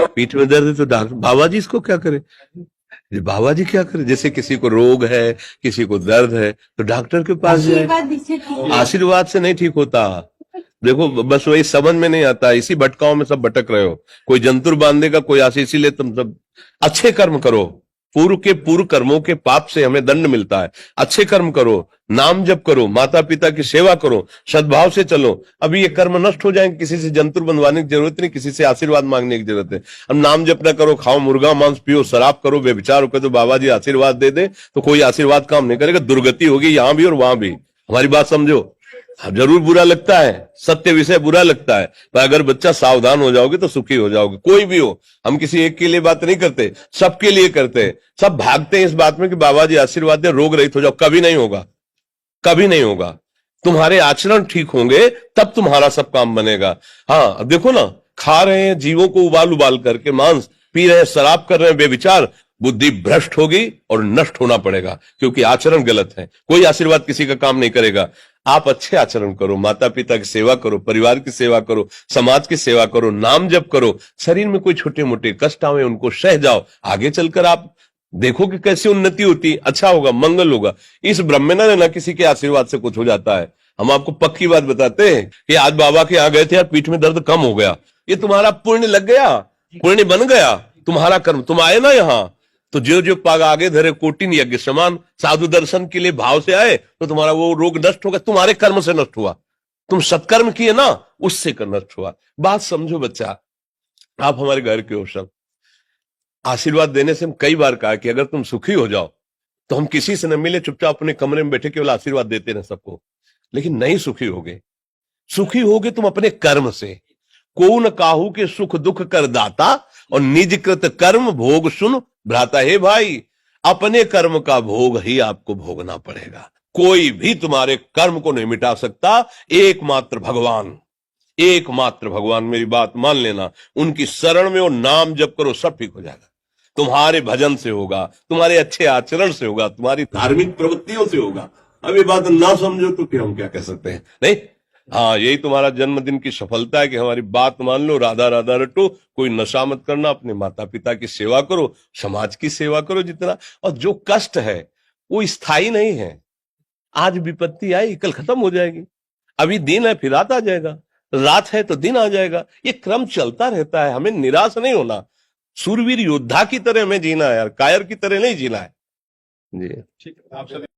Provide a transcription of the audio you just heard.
पीठ में दर्द है तो डॉक्टर बाबा जी इसको क्या करे, बाबा जी क्या करे। जैसे किसी को रोग है, किसी को दर्द है तो डॉक्टर के पास जाए। आशीर्वाद से नहीं ठीक होता। देखो बस वही समझ में नहीं आता, इसी भटकाओं में सब भटक रहे हो। कोई जंतुर बांधेगा, कोई आशीष। इसीलिए तुम सब अच्छे कर्म करो। पूर्व के पूर्व कर्मों के पाप से हमें दंड मिलता है। अच्छे कर्म करो, नाम जप करो, माता पिता की सेवा करो, सद्भाव से चलो। अभी ये कर्म नष्ट हो जाएंगे, किसी से जंतुर बनवाने की जरूरत नहीं, किसी से आशीर्वाद मांगने की जरूरत है। अब नाम जप ना करो, खाओ मुर्गा मांस, पियो शराब, करो व्यभिचार करो, तो बाबा जी आशीर्वाद दे दे तो कोई आशीर्वाद काम नहीं करेगा। दुर्गति होगी यहां भी और वहां भी। हमारी बात समझो। जरूर बुरा लगता है, सत्य विषय बुरा लगता है, पर अगर बच्चा सावधान हो जाओगे तो सुखी हो जाओगे। कोई भी हो, हम किसी एक के लिए बात नहीं करते, सबके लिए करते हैं। सब भागते हैं इस बात में कि बाबा जी आशीर्वाद दे, रोग रहित हो जाओ। कभी नहीं होगा, कभी नहीं होगा। तुम्हारे आचरण ठीक होंगे तब तुम्हारा सब काम बनेगा। हाँ देखो ना, खा रहे हैं जीवों को उबाल उबाल करके मांस, पी रहे हैं शराब, कर रहे हैं बेविचार, बुद्धि भ्रष्ट होगी और नष्ट होना पड़ेगा, क्योंकि आचरण गलत है। कोई आशीर्वाद किसी का काम नहीं करेगा। आप अच्छे आचरण करो, माता पिता की सेवा करो, परिवार की सेवा करो, समाज की सेवा करो, नाम जप करो। शरीर में कोई छोटे मोटे कष्ट आवे उनको सह जाओ। आगे चलकर आप देखो कि कैसी उन्नति होती, अच्छा होगा, मंगल होगा। इस ब्रह्म में ना रहना किसी के आशीर्वाद से कुछ हो जाता है। हम आपको पक्की बात बताते हैं कि आज बाबा के यहाँ गए थे यार, पीठ में दर्द कम हो गया। ये तुम्हारा पुण्य लग गया, पुण्य बन गया, तुम्हारा कर्म। तुम आए ना यहाँ तो जो जो पाग आगे धरे कोटिन यज्ञ समान, साधु दर्शन के लिए भाव से आए तो तुम्हारा वो रोग नष्ट होगा। तुम्हारे कर्म से नष्ट हुआ, तुम सत्कर्म किए ना, उससे कर नष्ट हुआ। बात समझो बच्चा, आप हमारे घर के हो सब। आशीर्वाद देने से हम कई बार कहा कि अगर तुम सुखी हो जाओ तो हम किसी से न मिले, चुपचाप अपने कमरे में बैठे केवल आशीर्वाद देते रहे सबको। लेकिन नहीं सुखी होगे। सुखी होगे तुम अपने कर्म से। को न काहू के सुख दुख कर दाता, और निज कृत कर्म भोग सुन भ्राता। हे भाई, अपने कर्म का भोग ही आपको भोगना पड़ेगा। कोई भी तुम्हारे कर्म को नहीं मिटा सकता, एकमात्र भगवान। एकमात्र भगवान, मेरी बात मान लेना। उनकी शरण में और नाम जप करो, सब ठीक हो जाएगा। तुम्हारे भजन से होगा, तुम्हारे अच्छे आचरण से होगा, तुम्हारी धार्मिक प्रवृत्तियों से होगा। अब ये बात ना समझो तो फिर हम क्या कह सकते हैं। नहीं, हाँ यही तुम्हारा जन्मदिन की सफलता है कि हमारी बात मान लो, राधा राधा रटो, कोई नशा मत करना, अपने माता पिता की सेवा करो, समाज की सेवा करो जितना। और जो कष्ट है वो स्थायी नहीं है। आज विपत्ति आई, कल खत्म हो जाएगी। अभी दिन है, फिर रात आ जाएगा, रात है तो दिन आ जाएगा। ये क्रम चलता रहता है। हमें निराश नहीं होना, सूरवीर योद्धा की तरह हमें जीना है यार, कायर की तरह नहीं जीना है। जी ठीक है।